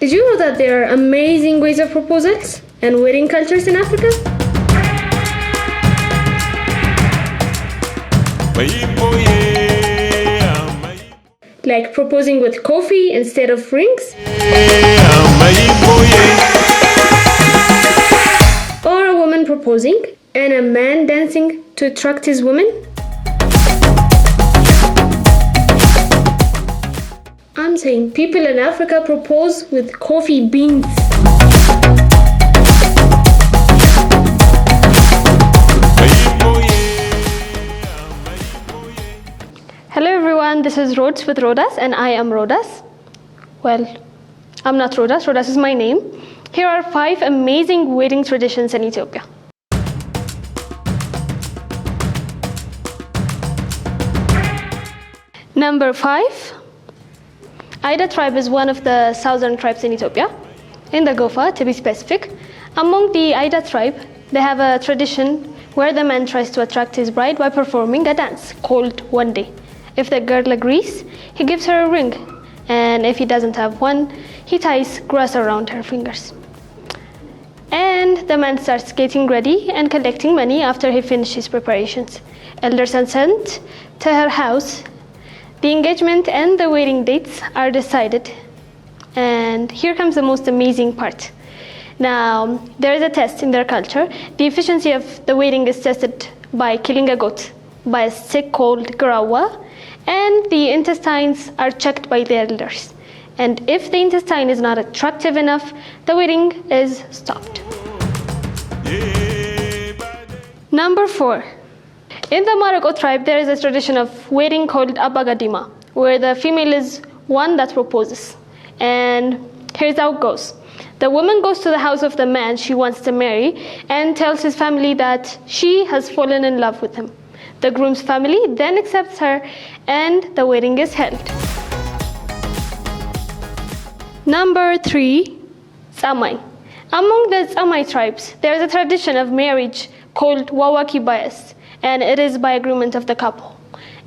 Did you know that there are amazing ways of proposals and wedding cultures in Africa? Like proposing with coffee instead of rings? Or a woman proposing and a man dancing to attract his woman? I'm saying people in Africa propose with coffee beans. Hello everyone, this is Rodas with Rodas and I am Rodas. Well, I'm not Rodas, Rodas is my name. Here are 5 amazing wedding traditions in Ethiopia. Number 5. Aida tribe is one of the southern tribes in Ethiopia, in the Gofa to be specific. Among the Aida tribe, they have a tradition where the man tries to attract his bride by performing a dance called One Day. If the girl agrees, he gives her a ring, and if he doesn't have one, he ties grass around her fingers. And the man starts getting ready and collecting money after he finishes preparations. Elders are sent to her house. The engagement and the wedding dates are decided. And here comes the most amazing part. Now, there is a test in their culture. The efficiency of the wedding is tested by killing a goat by a stick called garawa, and the intestines are checked by the elders. And if the intestine is not attractive enough, the wedding is stopped. Number 4. In the Maroko tribe, there is a tradition of wedding called Abagadima, where the female is one that proposes. And here's how it goes. The woman goes to the house of the man she wants to marry and tells his family that she has fallen in love with him. The groom's family then accepts her and the wedding is held. Number 3. Tsamai. Among the Tsamai tribes, there is a tradition of marriage called Wawaki Bias, and it is by agreement of the couple.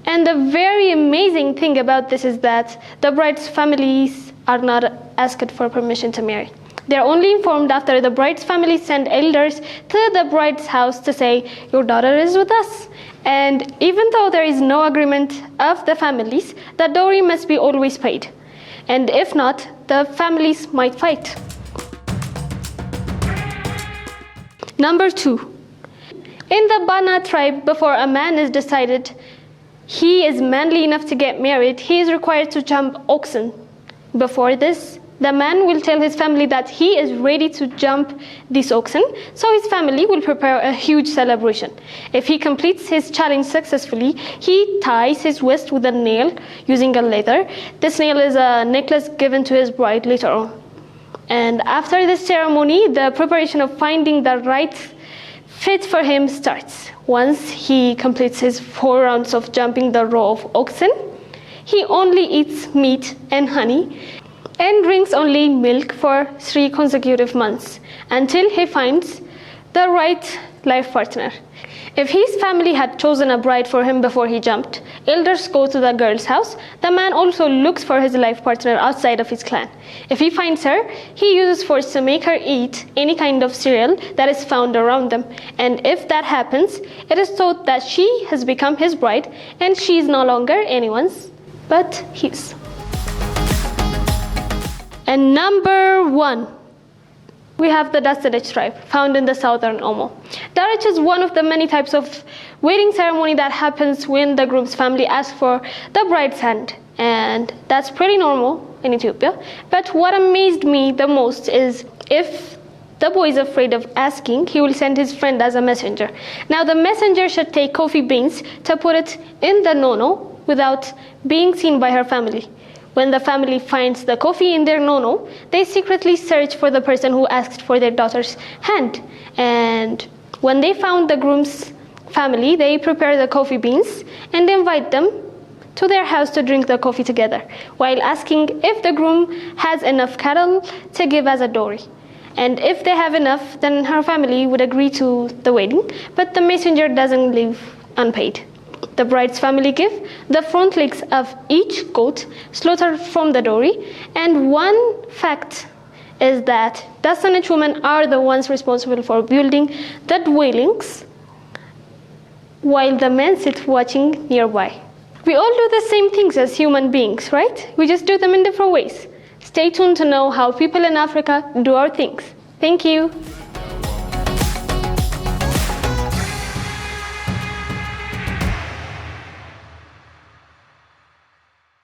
And the very amazing thing about this is that the bride's families are not asked for permission to marry. They're only informed after the bride's family send elders to the bride's house to say, your daughter is with us. And even though there is no agreement of the families, the dowry must be always paid. And if not, the families might fight. Number 2. In the Bana tribe, before a man is decided he is manly enough to get married, he is required to jump oxen. Before this, the man will tell his family that he is ready to jump this oxen, so his family will prepare a huge celebration. If he completes his challenge successfully, he ties his waist with a nail using a leather. This nail is a necklace given to his bride later on. And after this ceremony, the preparation of finding the right fit for him starts. Once he completes his 4 rounds of jumping the row of oxen, he only eats meat and honey and drinks only milk for 3 consecutive months until he finds the right life partner. If his family had chosen a bride for him before he jumped, elders go to the girl's house. The man also looks for his life partner outside of his clan. If he finds her, he uses force to make her eat any kind of cereal that is found around them. And if that happens, it is thought that she has become his bride and she is no longer anyone's but his. And number 1. We have the Dasadech tribe, found in the southern Omo. Darich is one of the many types of wedding ceremony that happens when the groom's family asks for the bride's hand. And that's pretty normal in Ethiopia. But what amazed me the most is if the boy is afraid of asking, he will send his friend as a messenger. Now the messenger should take coffee beans to put it in the nono without being seen by her family. When the family finds the coffee in their nono, they secretly search for the person who asked for their daughter's hand. And when they found the groom's family, they prepare the coffee beans and invite them to their house to drink the coffee together, while asking if the groom has enough cattle to give as a dowry. And if they have enough, then her family would agree to the wedding, but the messenger doesn't leave unpaid. The bride's family give the front legs of each goat slaughtered from the dowry. And one fact is that the Sanach women are the ones responsible for building the dwellings while the men sit watching nearby. We all do the same things as human beings, right? We just do them in different ways. Stay tuned to know how people in Africa do our things. Thank you.